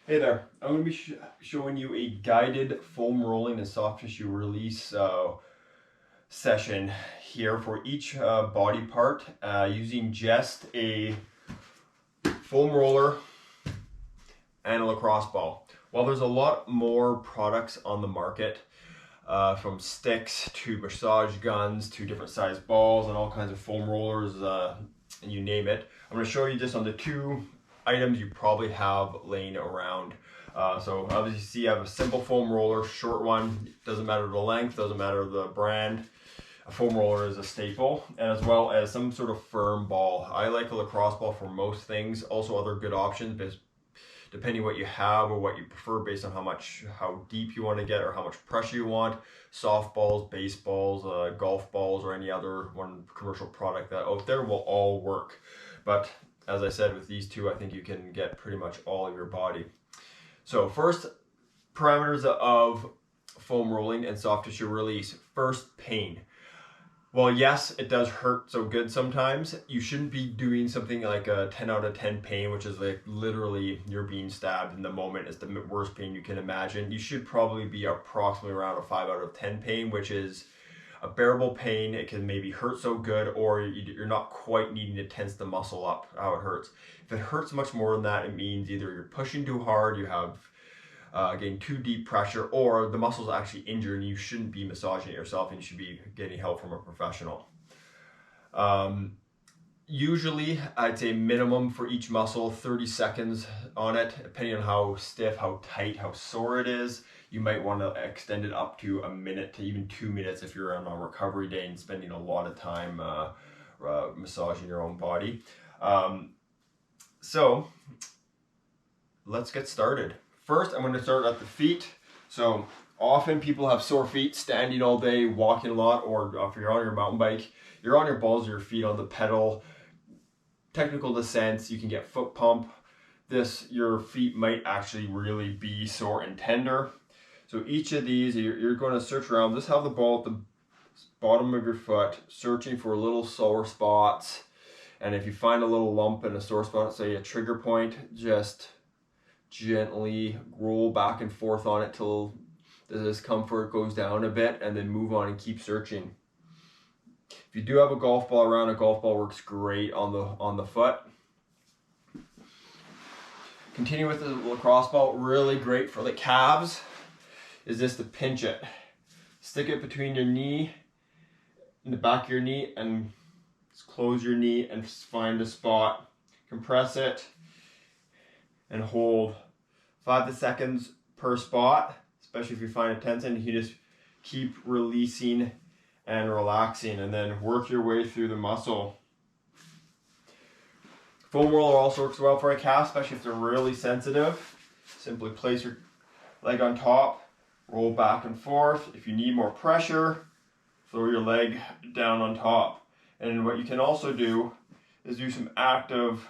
Hey there, I'm going to be showing you a guided foam rolling and soft tissue release session here for each body part using just a foam roller and a lacrosse ball. While there's a lot more products on the market, from sticks to massage guns to different size balls and all kinds of foam rollers, and you name it, I'm going to show you just on the two items you probably have laying around. So obviously you see I have a simple foam roller, short one, doesn't matter the length, doesn't matter the brand. A foam roller is a staple, and as well as some sort of firm ball. I like a lacrosse ball for most things, also other good options, but depending what you have or what you prefer based on how deep you want to get or how much pressure you want. Softballs, baseballs, golf balls, or any other one commercial product that out there will all work. But as I said, with these two, I think you can get pretty much all of your body. So first, parameters of foam rolling and soft tissue release. First, pain. Well, yes, it does hurt so good sometimes. You shouldn't be doing something like a 10 out of 10 pain, which is like literally you're being stabbed in the moment. It's the worst pain you can imagine. You should probably be approximately around a 5 out of 10 pain, which is a bearable pain. It can maybe hurt so good, or you're not quite needing to tense the muscle up how it hurts. If it hurts much more than that, it means either you're pushing too hard, you have getting too deep pressure, or the muscle's actually injured and you shouldn't be massaging it yourself and you should be getting help from a professional. Usually I'd say minimum for each muscle 30 seconds on it, depending on how stiff, how tight, how sore it is. You might want to extend it up to a minute to even 2 minutes if you're on a recovery day and spending a lot of time massaging your own body. So let's get started. First, I'm going to start at the feet. So often people have sore feet standing all day, walking a lot, or if you're on your mountain bike, you're on your balls of your feet on the pedal. Technical descents, you can get foot pump. Your feet might actually really be sore and tender. So each of these, you're going to search around. Just have the ball at the bottom of your foot, searching for little sore spots. And if you find a little lump in a sore spot, say a trigger point, just gently roll back and forth on it till the discomfort goes down a bit, and then move on and keep searching. If you do have a golf ball around, a golf ball works great on the foot. Continue with the lacrosse ball. Really great for the calves is just to pinch it. Stick it between your knee, in the back of your knee, and close your knee and find a spot. Compress it and hold 5 seconds per spot, especially if you find it tense, and you just keep releasing and relaxing, and then work your way through the muscle. Foam roller also works well for a calf, especially if they're really sensitive. Simply place your leg on top, roll back and forth. If you need more pressure, throw your leg down on top. And what you can also do is do some active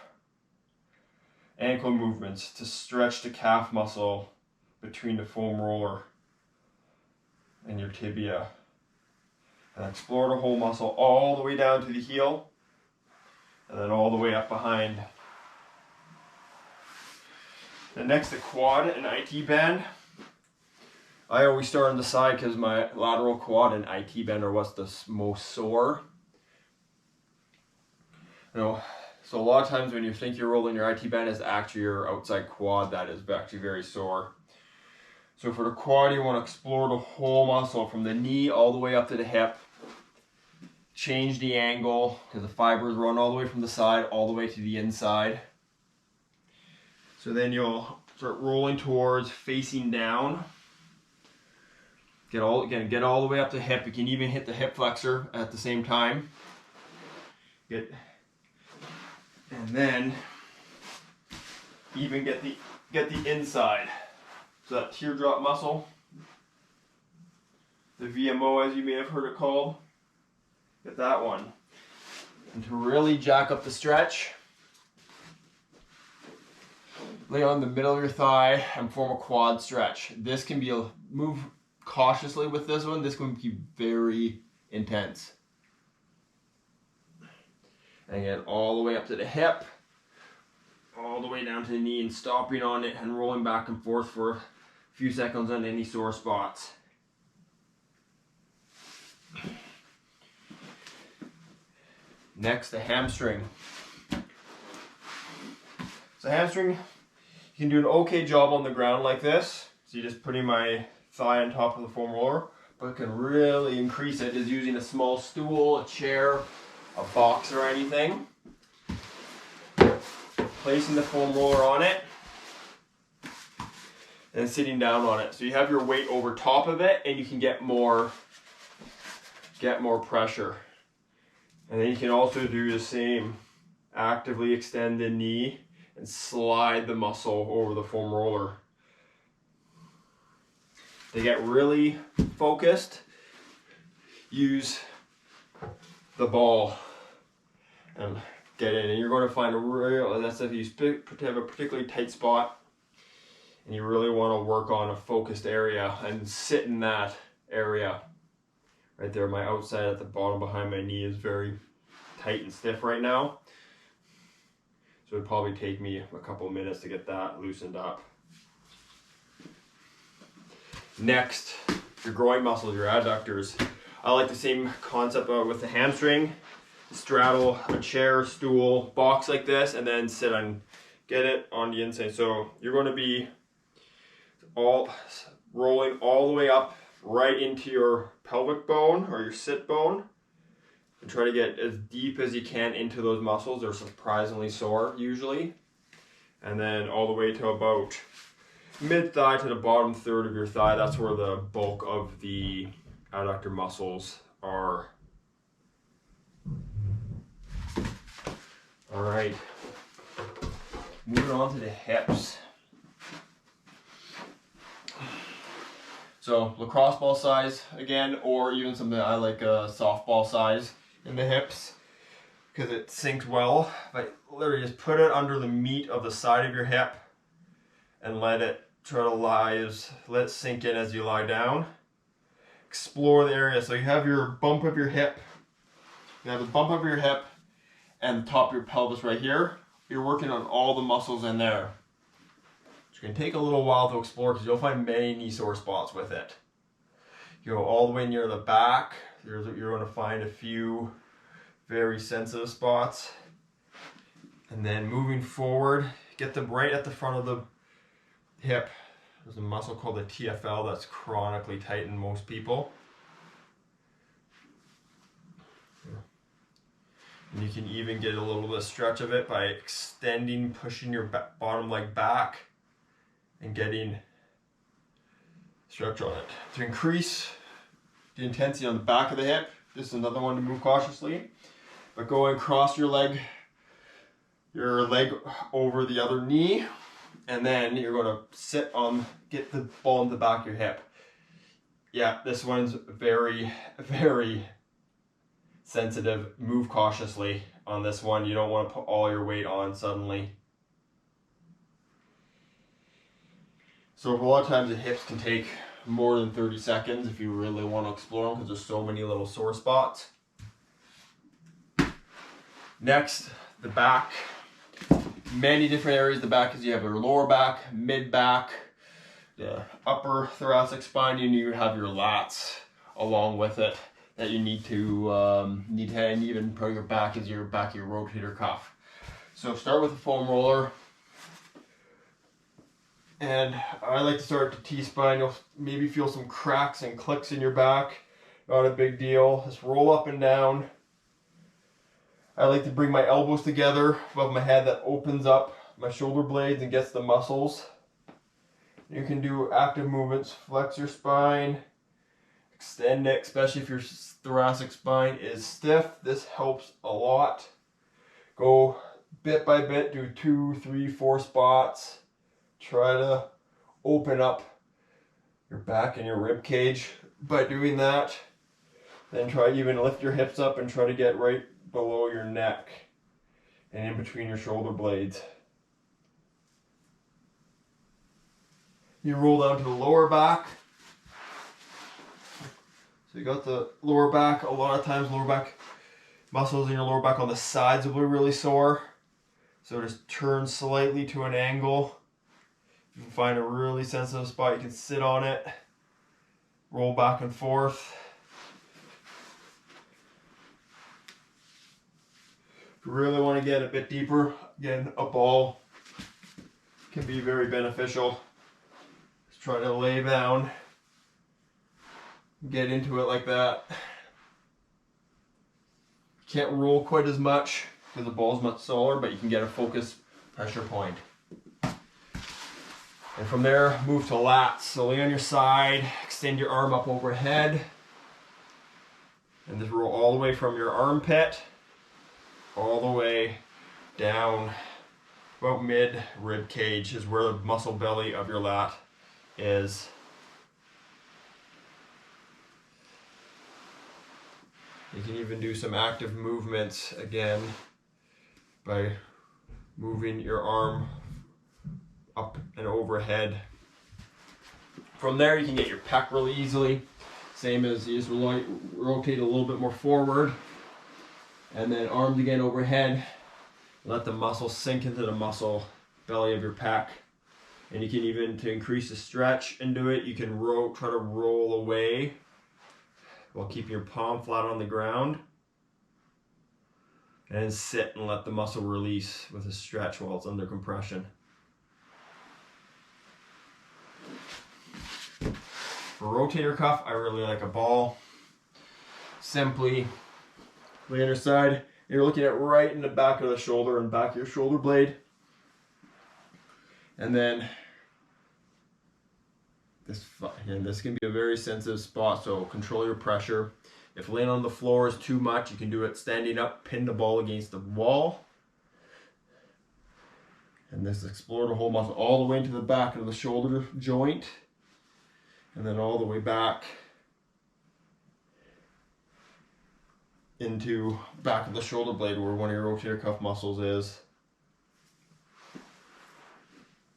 ankle movements to stretch the calf muscle between the foam roller and your tibia. And explore the whole muscle all the way down to the heel, and then all the way up behind. And next, the quad and IT band. I always start on the side because my lateral quad and IT band are what's the most sore. So a lot of times when you think you're rolling your IT band, is actually your outside quad that is actually very sore. So for the quad, you want to explore the whole muscle from the knee all the way up to the hip. Change the angle because the fibers run all the way from the side all the way to the inside. So then you'll start rolling towards facing down. Get all the way up to the hip. You can even hit the hip flexor at the same time. And then even get the inside. So that teardrop muscle, the VMO as you may have heard it called, get that one. And to really jack up the stretch, lay on the middle of your thigh and form a quad stretch. This can be move cautiously with this one. This can be very intense. And again, all the way up to the hip. all the way down to the knee and stopping on it and rolling back and forth for a few seconds on any sore spots. Next, the hamstring. So hamstring, you can do an okay job on the ground like this. So you're just putting my thigh on top of the foam roller, but it can really increase it is using a small stool, a chair, a box or anything. Placing the foam roller on it and sitting down on it. So you have your weight over top of it and you can get more pressure. And then you can also do the same. Actively extend the knee and slide the muscle over the foam roller. To get really focused, use the ball and get in. And you're going to find that's if you have a particularly tight spot and you really want to work on a focused area and sit in that area. Right there, my outside at the bottom behind my knee is very tight and stiff right now. So it'd probably take me a couple of minutes to get that loosened up. Next, your groin muscles, your adductors. I like the same concept with the hamstring. Straddle a chair, stool, box like this, and then sit on, get it on the inside. So you're going to be rolling all the way up right into your pelvic bone or your sit bone and try to get as deep as you can into those muscles. They're surprisingly sore usually. And then all the way to about mid-thigh to the bottom third of your thigh. That's where the bulk of the adductor muscles are. All right, moving on to the hips. So lacrosse ball size again, or even something I like a softball size in the hips because it sinks well. But literally just put it under the meat of the side of your hip and let it let it sink in as you lie down. Explore the area. So you have your bump of your hip. You have the bump of your hip and the top of your pelvis right here. You're working on all the muscles in there. It's going to take a little while to explore because you'll find many knee sore spots with it. You go all the way near the back. You're going to find a few very sensitive spots. And then moving forward, get them right at the front of the hip. There's a muscle called the TFL that's chronically tight in most people. And you can even get a little bit of stretch of it by extending, pushing your bottom leg back and getting stretch on it. To increase the intensity on the back of the hip, this is another one to move cautiously, but go and cross your leg over the other knee, and then you're going to sit on, get the ball in the back of your hip. Yeah, this one's very, very sensitive. Move cautiously on this one. You don't want to put all your weight on suddenly. So a lot of times the hips can take more than 30 seconds if you really want to explore them because there's so many little sore spots. Next, the back. Many different areas of the back because you have your lower back, mid back, the upper thoracic spine, and you have your lats along with it that you need to and even part of your back is your back of your rotator cuff. So start with the foam roller, and I like to start at the T-spine. You'll maybe feel some cracks and clicks in your back. Not a big deal. Just roll up and down. I like to bring my elbows together above my head. That opens up my shoulder blades and gets the muscles. You can do active movements. Flex your spine. Extend it, especially if your thoracic spine is stiff. This helps a lot. Go bit by bit, do 2, 3, 4 spots. Try to open up your back and your rib cage by doing that. Then try even lift your hips up and try to get right below your neck and in between your shoulder blades. You roll down to the lower back. So you got the lower back. A lot of times lower back muscles in your lower back on the sides will be really sore. So just turn slightly to an angle. You can find a really sensitive spot, you can sit on it, roll back and forth. If you really want to get a bit deeper, again, a ball can be very beneficial. Just try to lay down, get into it like that. You can't roll quite as much because the ball's much smaller, but you can get a focus pressure point. And from there, move to lats. So lay on your side, extend your arm up overhead, and just roll all the way from your armpit all the way down about mid rib cage is where the muscle belly of your lat is. You can even do some active movements again by moving your arm up and overhead. From there you can get your pec really easily. Same as you just rotate a little bit more forward. And then arms again overhead. Let the muscle sink into the muscle belly of your pec. And you can even, to increase the stretch into it, you can try to roll away while keeping your palm flat on the ground. And then sit and let the muscle release with a stretch while it's under compression. For rotator cuff, I really like a ball. Simply lay on your side. You're looking at right in the back of the shoulder and back of your shoulder blade. And then this can be a very sensitive spot, so control your pressure. If laying on the floor is too much, you can do it standing up, pin the ball against the wall. And this explore the whole muscle all the way into the back of the shoulder joint. And then all the way back into back of the shoulder blade where one of your rotator cuff muscles is.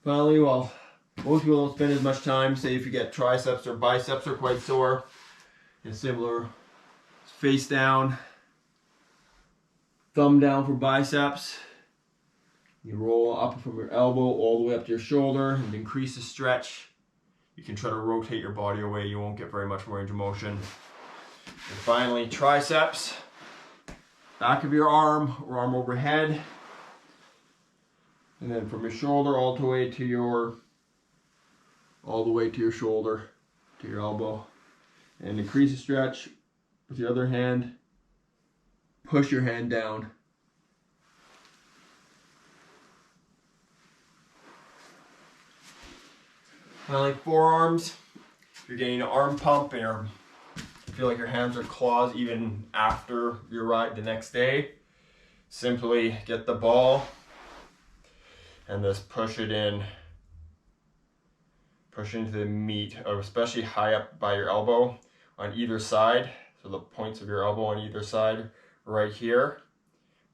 Finally, well, most people don't spend as much time, say if you get triceps or biceps are quite sore, and similar, face down, thumb down for biceps. You roll up from your elbow all the way up to your shoulder and increase the stretch. You can try to rotate your body away, you won't get very much range of motion. And finally, triceps. Back of your arm, or arm overhead. And then from your shoulder all the way to your shoulder, to your elbow. And increase the stretch with your other hand. Push your hand down. Finally, forearms. If you're getting an arm pump and you feel like your hands are claws even after your ride the next day, simply get the ball and just push it in. Push into the meat, especially high up by your elbow on either side. So the points of your elbow on either side right here.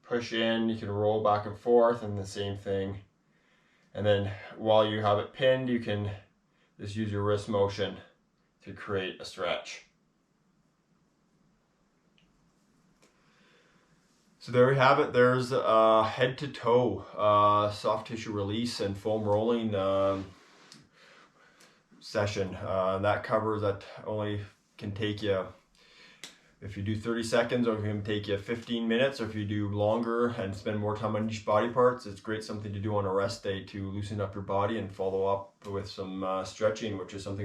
Push in, you can roll back and forth and the same thing. And then while you have it pinned, you can just use your wrist motion to create a stretch. So there we have it. There's a head to toe soft tissue release and foam rolling session. That covers that only can take you, if you do 30 seconds, or it can take you 15 minutes, or if you do longer and spend more time on each body parts, it's great something to do on a rest day to loosen up your body and follow up with some stretching, which is something